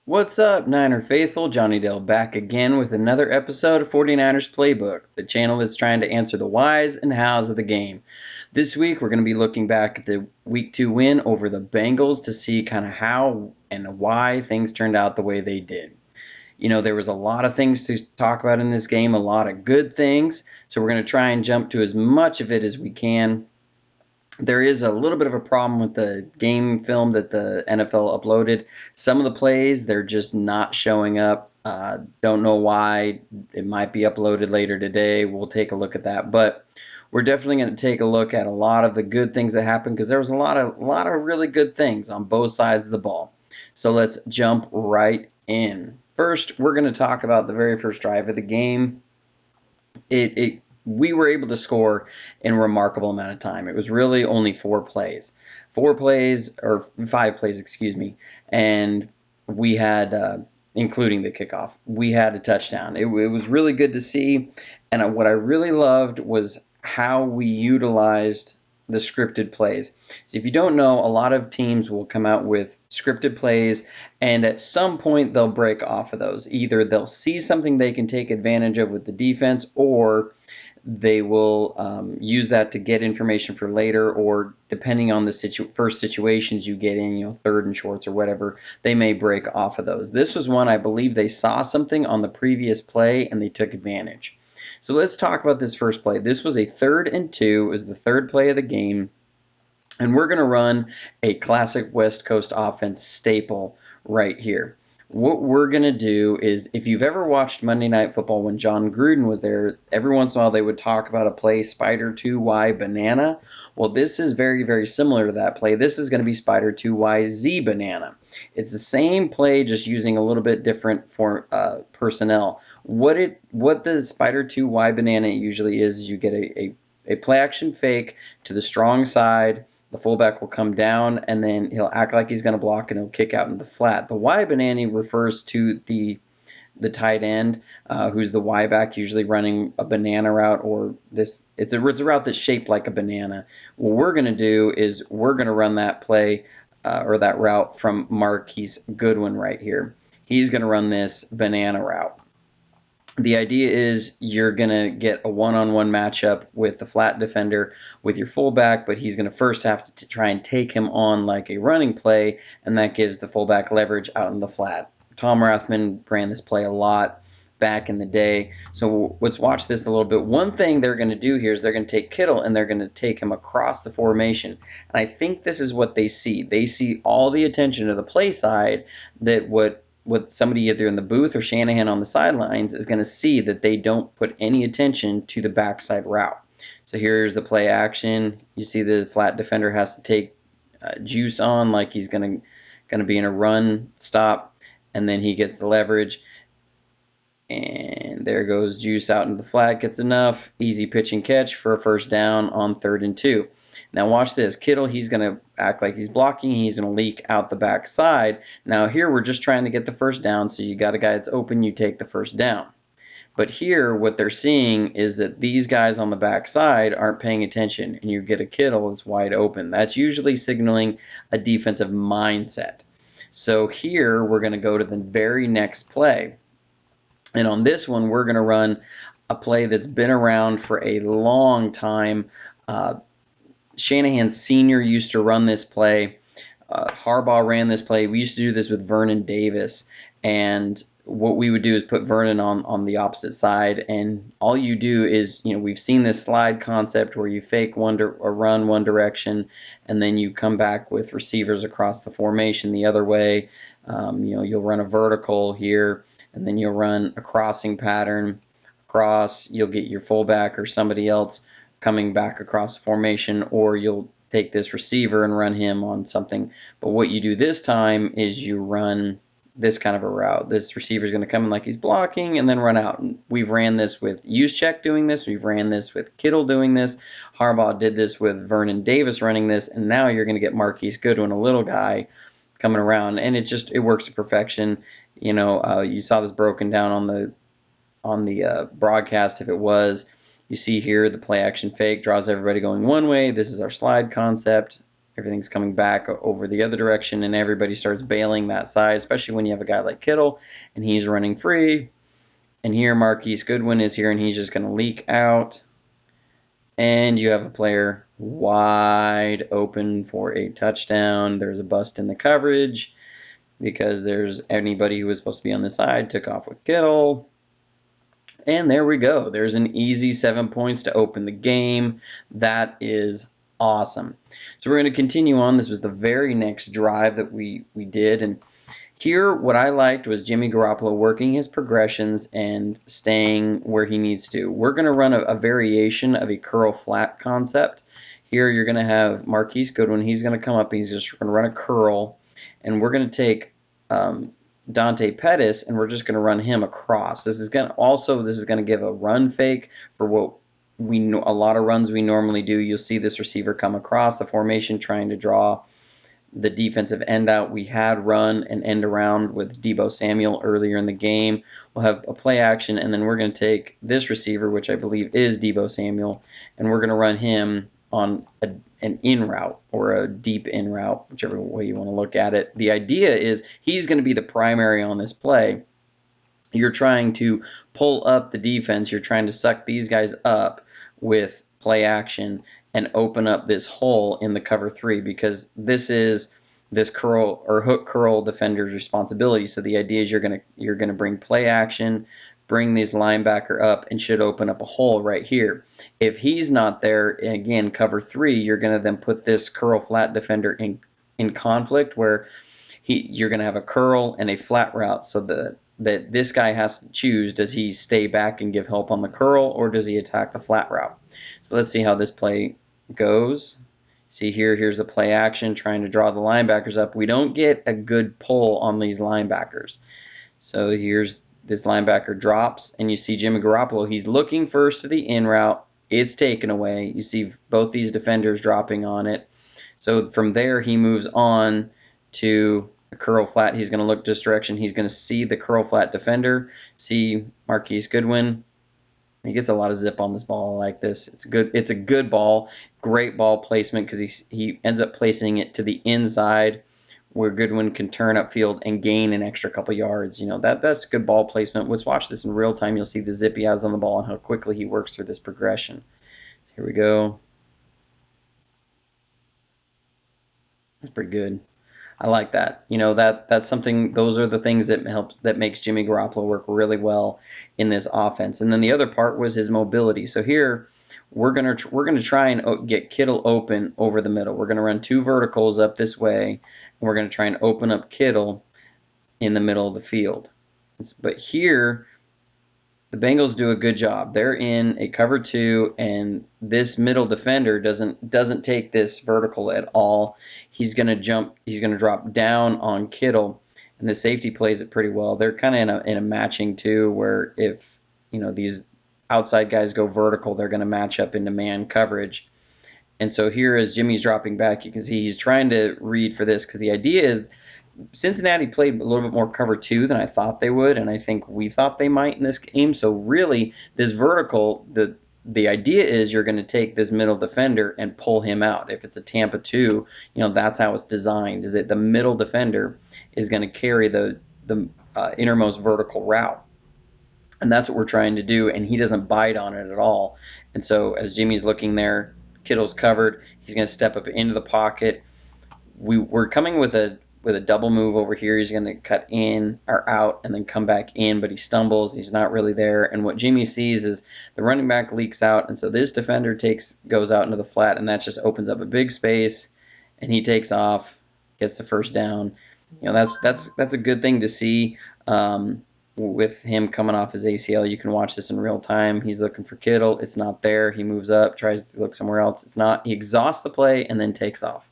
What's up, Niner Faithful? Johnny Dale back again with another episode of 49ers Playbook, the channel that's trying to answer the whys and hows of the game. This week, we're going to be looking back at the Week 2 win over the Bengals to see kind of how and why things turned out the way they did. There was a lot of things to talk about in this game, a lot of good things, so we're going to try and jump to as much of it as we can. There is a little bit of a problem with the game film that the NFL uploaded. Some of the plays, they're just not showing up. Don't know why. It might be uploaded later today. We'll take a look at that. But we're definitely going to take a look at a lot of the good things that happened because there was a lot of really good things on both sides of the ball. So let's jump right in. First, we're going to talk about the very first drive of the game. We were able to score in a remarkable amount of time. It was really only 5 plays, excuse me, and we had, including the kickoff, we had a touchdown. It was really good to see, and what I really loved was how we utilized the scripted plays. So if you don't know, a lot of teams will come out with scripted plays, and at some point they'll break off of those. Either they'll see something they can take advantage of with the defense, or they will use that to get information for later, or depending on the first situations you get in, third and shorts or whatever, they may break off of those. This was one I believe they saw something on the previous play and they took advantage. So let's talk about this first play. This was a 3rd and 2. It was the third play of the game. And we're going to run a classic West Coast offense staple right here. What we're going to do is, if you've ever watched Monday Night Football when John Gruden was there, every once in a while they would talk about a play, Spider 2Y Banana. Well, this is very, very similar to that play. This is going to be Spider 2Y Z Banana. It's the same play, just using a little bit different for personnel. What the Spider 2Y Banana usually is you get a play action fake to the strong side. The fullback will come down, and then he'll act like he's going to block, and he'll kick out into the flat. The Y banana refers to the tight end, who's the Y back, usually running a banana route, or it's a route that's shaped like a banana. What we're going to do is we're going to run that play or that route from Marquise Goodwin right here. He's going to run this banana route. The idea is you're going to get a one-on-one matchup with the flat defender with your fullback, but he's going to first have to try and take him on like a running play, and that gives the fullback leverage out in the flat. Tom Rathman ran this play a lot back in the day. So let's watch this a little bit. One thing they're going to do here is they're going to take Kittle and they're going to take him across the formation. And I think this is what they see. They see all the attention to the play side that what somebody either in the booth or Shanahan on the sidelines is going to see, that they don't put any attention to the backside route. So here's the play action. You see the flat defender has to take Juice on like he's going to be in a run stop, and then he gets the leverage. And there goes Juice out into the flat, gets enough. Easy pitch and catch for a first down on 3rd and 2. Now watch this. Kittle, he's going to act like he's blocking. He's going to leak out the backside. Now here we're just trying to get the first down, so you got a guy that's open, you take the first down. But here what they're seeing is that these guys on the backside aren't paying attention, and you get a Kittle that's wide open. That's usually signaling a defensive mindset. So here we're going to go to the very next play. And on this one, we're going to run a play that's been around for a long time. Shanahan Sr. used to run this play. Harbaugh ran this play. We used to do this with Vernon Davis. And what we would do is put Vernon on the opposite side. And all you do is, we've seen this slide concept where you fake or run one direction, and then you come back with receivers across the formation the other way. You'll run a vertical here, and then you'll run a crossing pattern across. You'll get your fullback or somebody else coming back across the formation, or you'll take this receiver and run him on something. But what you do this time is you run this kind of a route. This receiver is going to come in like he's blocking and then run out. And we've ran this with Juszczyk doing this. We've ran this with Kittle doing this. Harbaugh did this with Vernon Davis running this. And now you're going to get Marquise Goodwin, a little guy, coming around. And it works to perfection. You saw this broken down on the broadcast. If it was, you see here the play action fake draws everybody going one way. This is our slide concept. everything's coming back over the other direction, and everybody starts bailing that side, especially when you have a guy like Kittle, and he's running free. And here Marquise Goodwin is here, and he's just going to leak out. And you have a player wide open for a touchdown. There's a bust in the coverage because there's anybody who was supposed to be on the side took off with Kittle. And there we go. There's an easy 7 points to open the game. That is awesome. So we're going to continue on. This was the very next drive that we did. And here, what I liked was Jimmy Garoppolo working his progressions and staying where he needs to. We're going to run a variation of a curl flat concept. Here, you're going to have Marquise Goodwin. He's going to come up and he's just going to run a curl. And we're going to take Dante Pettis, and we're just going to run him across. This is going to give a run fake for what we know. A lot of runs we normally do. You'll see this receiver come across the formation trying to draw the defensive end out. We had run and end around with Deebo Samuel earlier in the game. We'll have a play action, and then we're going to take this receiver, which I believe is Deebo Samuel, and we're going to run him on an in route or a deep in route, whichever way you want to look at it. The idea is he's going to be the primary on this play. You're trying to pull up the defense. You're trying to suck these guys up with play action and open up this hole in the cover 3, because this is this curl or hook curl defender's responsibility. So the idea is you're gonna bring play action, bring this linebacker up, and should open up a hole right here. If he's not there, and again cover 3, you're gonna then put this curl flat defender in conflict where you're gonna have a curl and a flat route, so that this guy has to choose, does he stay back and give help on the curl, or does he attack the flat route? So let's see how this play goes. See here's a play action trying to draw the linebackers up. We don't get a good pull on these linebackers. So here's this linebacker drops, and you see Jimmy Garoppolo, he's looking first to the in route. It's taken away. You see both these defenders dropping on it. So from there, he moves on to a curl flat. He's going to look this direction. He's going to see the curl flat defender, see Marquise Goodwin. He gets a lot of zip on this ball. I like this. It's good. It's a good ball. Great ball placement because he ends up placing it to the inside where Goodwin can turn upfield and gain an extra couple yards. You know, that's good ball placement. Let's watch this in real time. You'll see the zip he has on the ball and how quickly he works through this progression. Here we go. That's pretty good. I like that. You know, that's something. Those are the things that makes Jimmy Garoppolo work really well in this offense. And then the other part was his mobility. So here we're gonna try and get Kittle open over the middle. We're gonna run 2 verticals up this way, and we're gonna try and open up Kittle in the middle of the field. But here the Bengals do a good job. They're in a cover 2, and this middle defender doesn't take this vertical at all. He's going to jump. He's going to drop down on Kittle, and the safety plays it pretty well. They're kind of in a matching too, where if these outside guys go vertical, they're going to match up into man coverage. And so here, as Jimmy's dropping back, you can see he's trying to read for this because the idea is Cincinnati played a little bit more cover 2 than I thought they would, and I think we thought they might in this game. So really, this vertical, the idea is you're going to take this middle defender and pull him out. If it's a Tampa 2, that's how it's designed, is that the middle defender is going to carry the innermost vertical route. And that's what we're trying to do, and he doesn't bite on it at all. And so as Jimmy's looking there, Kittle's covered. He's going to step up into the pocket. We're coming with a double move over here. He's going to cut in or out and then come back in, but he stumbles. He's not really there. And what Jimmy sees is the running back leaks out, and so this defender goes out into the flat, and that just opens up a big space, and he takes off, gets the first down. That's a good thing to see. With him coming off his ACL, you can watch this in real time. He's looking for Kittle. It's not there. He moves up, tries to look somewhere else. It's not. He exhausts the play and then takes off.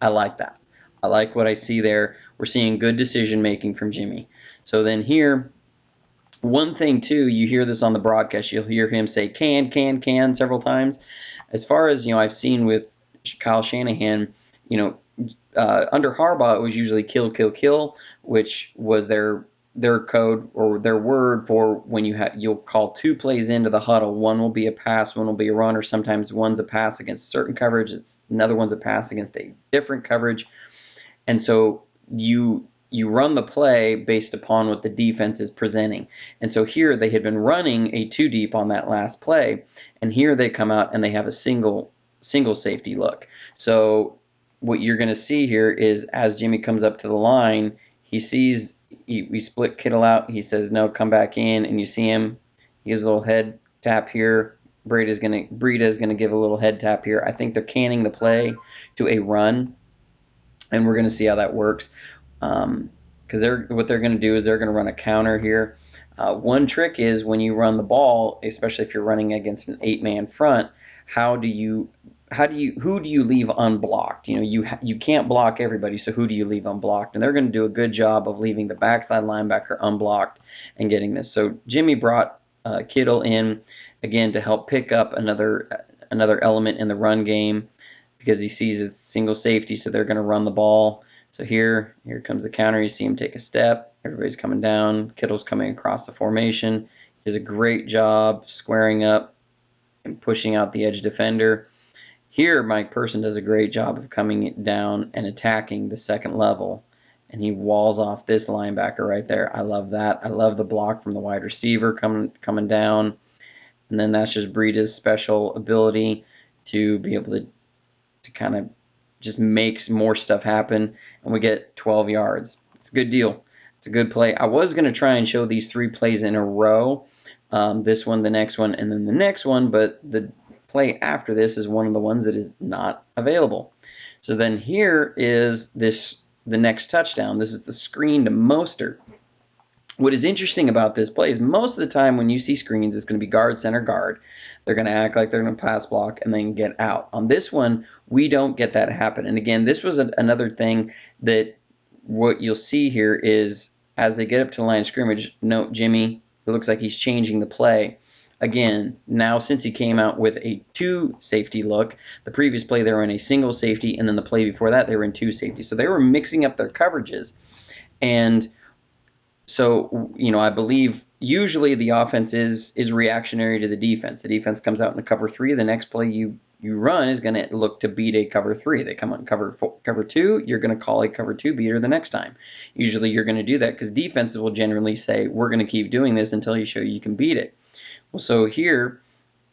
I like that. I like what I see there. We're seeing good decision making from Jimmy. So then here, one thing too, you hear this on the broadcast. You'll hear him say can several times. As far as I've seen with Kyle Shanahan, under Harbaugh it was usually kill, which was their their code or their word for when you'll call two plays into the huddle. One will be a pass, one will be a run, or sometimes one's a pass against certain coverage, it's another one's a pass against a different coverage. And so you run the play based upon what the defense is presenting. And so here they had been running a two deep on that last play, and here they come out and they have a single safety look. So what you're going to see here is as Jimmy comes up to the line, he sees we split Kittle out. He says no, come back in, and you see him. He gives a little head tap here. Breida is gonna give a little head tap here. I think they're canning the play to a run, and we're going to see how that works. Because what they're going to do is they're going to run a counter here. One trick is when you run the ball, especially if you're running against an 8-man front, who do you leave unblocked? You can't block everybody, so who do you leave unblocked? And they're going to do a good job of leaving the backside linebacker unblocked and getting this. So Jimmy brought Kittle in again to help pick up another element in the run game, because he sees it's single safety, so they're going to run the ball. So here comes the counter. You see him take a step. Everybody's coming down. Kittle's coming across the formation. He does a great job squaring up and pushing out the edge defender. Here, Mike Person does a great job of coming down and attacking the second level, and he walls off this linebacker right there. I love that. I love the block from the wide receiver coming down, and then that's just Breida's special ability to be able to kind of just makes more stuff happen, and we get 12 yards. It's a good deal. It's a good play. I was going to try and show these three plays in a row, this one, the next one, and then the next one, but the play after this is one of the ones that is not available. So then here is the next touchdown. This is the screen to Mostert. What is interesting about this play is most of the time when you see screens, it's going to be guard, center, guard. They're going to act like they're going to pass block and then get out. On this one, we don't get that happen. And again, this was another thing that what you'll see here is as they get up to the line of scrimmage, note Jimmy, it looks like he's changing the play. Again, now since he came out with a two safety look, the previous play they were in a single safety, and then the play before that they were in two safety. So they were mixing up their coverages. And so, I believe usually the offense is reactionary to the defense. The defense comes out in a cover 3. The next play you run is going to look to beat a cover 3. They come out in cover 2. You're going to call a cover 2 beater the next time. Usually you're going to do that because defenses will generally say, we're going to keep doing this until you show you can beat it. Well, so here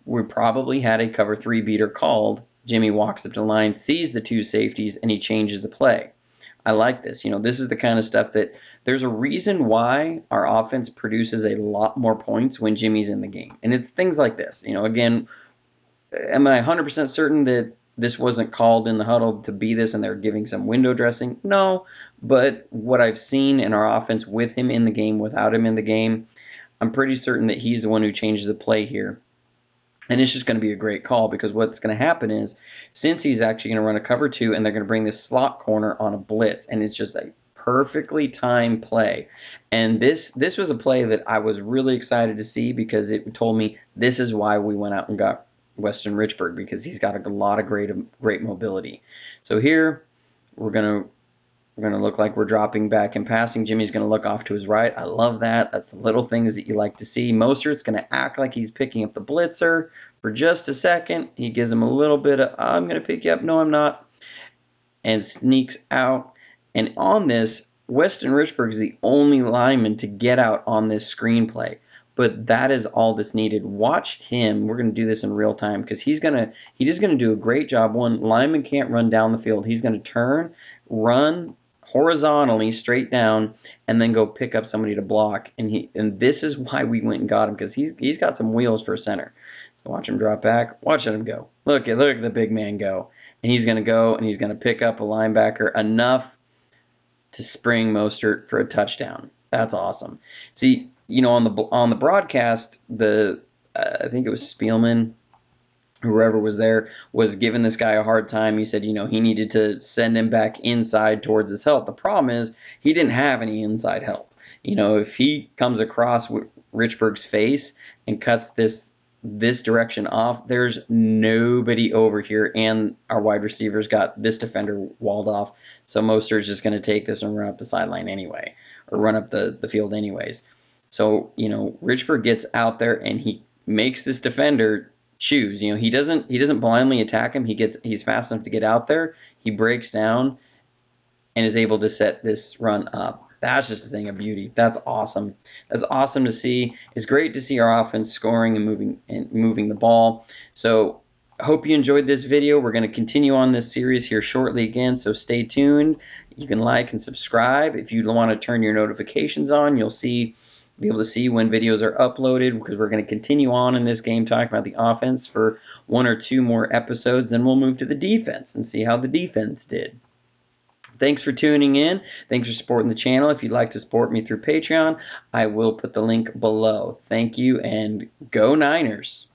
we probably had a cover 3 beater called. Jimmy walks up to the line, sees the two safeties, and he changes the play. I like this. This is the kind of stuff that there's a reason why our offense produces a lot more points when Jimmy's in the game. And it's things like this. Again, am I 100% certain that this wasn't called in the huddle to be this and they're giving some window dressing? No. But what I've seen in our offense with him in the game, without him in the game, I'm pretty certain that he's the one who changes the play here. And it's just going to be a great call because what's going to happen is since he's actually going to run a cover 2 and they're going to bring this slot corner on a blitz, and it's just a perfectly timed play. And this was a play that I was really excited to see because it told me this is why we went out and got Weston Richburg, because he's got a lot of great mobility. So here we're going to look like we're dropping back and passing. Jimmy's going to look off to his right. I love that. That's the little things that you like to see. Mostert's going to act like he's picking up the blitzer for just a second. He gives him a little bit of, I'm going to pick you up. No, I'm not. And sneaks out. And on this, Weston Richburg is the only lineman to get out on this screenplay. But that is all that's needed. Watch him. We're going to do this in real time because he's just going to do a great job. One, lineman can't run down the field. He's going to turn, run horizontally straight down, and then go pick up somebody to block. And this is why we went and got him, because he's got some wheels for a center. So watch him drop back. Watch him go. Look at the big man go. And he's going to go and he's going to pick up a linebacker enough to spring Mostert for a touchdown. That's awesome. See, on the broadcast, I think it was Spielman, whoever was there, was giving this guy a hard time. He said, he needed to send him back inside towards his help. The problem is he didn't have any inside help. If he comes across Richburg's face and cuts this this direction off, there's nobody over here, and our wide receivers got this defender walled off. So Mostert's just going to take this and run up the sideline anyway, or run up the field anyways. So, Richburg gets out there and he makes this defender choose. He doesn't blindly attack him. He's fast enough to get out there. He breaks down and is able to set this run up. That's just a thing of beauty. That's awesome. That's awesome to see. It's great to see our offense scoring and moving the ball. So I hope you enjoyed this video. We're going to continue on this series here shortly again, so stay tuned. You can like and subscribe. If you want to turn your notifications on, you'll be able to see when videos are uploaded, because we're going to continue on in this game talking about the offense for 1 or 2 more episodes. Then we'll move to the defense and see how the defense did. Thanks for tuning in. Thanks for supporting the channel. If you'd like to support me through Patreon, I will put the link below. Thank you, and go Niners.